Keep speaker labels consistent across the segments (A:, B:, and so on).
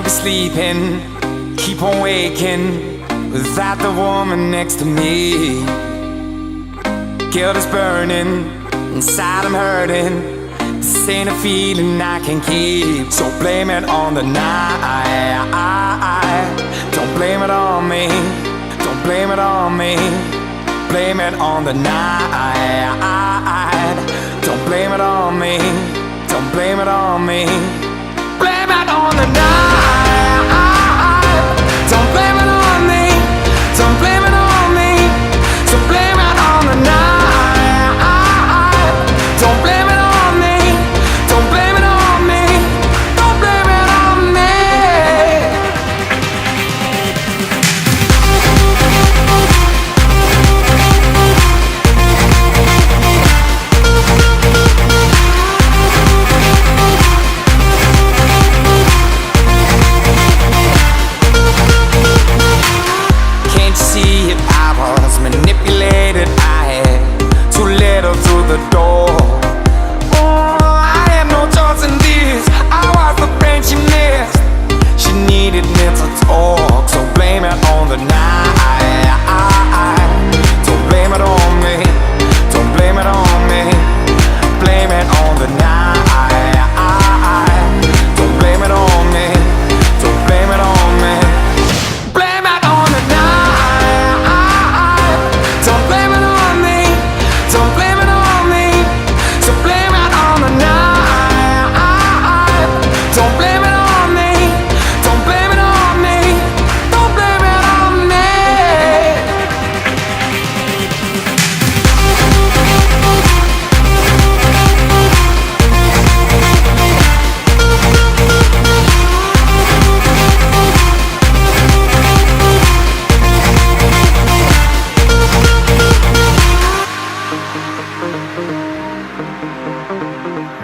A: Can't be sleeping, keep on waking without the woman next to me. Guilt is burning, inside I'm hurting. This ain't a feeling I can keep. So blame it on the night. Don't blame it on me. Don't blame it on me. Blame it on the night. Don't blame it on me. Don't blame it on me. Blame it on the night. Don't blame it on me. Don't blame it on me. So blame it on the night. Don't blame it on me. Don't blame it on me. Don't blame it on me. Can't you see it? I was manipulated. I had too little through the door. Oh, I had no choice in this. I was the friend she missed. She needed me to talk. So blame it on the night. Don't blame it on me. Don't blame it on me. Blame it on the night. Don't blame it on me. Don't blame it on me. Blame it on the night. Don't blame it on me. Don't blame it on me. So blame it on the night. Don't blame it on me. Don't blame it on me. Don't blame it on me.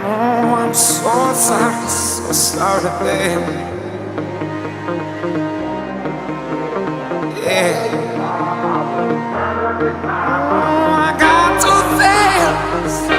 A: Oh, I'm so sorry, baby. Yeah. Oh, I got two things.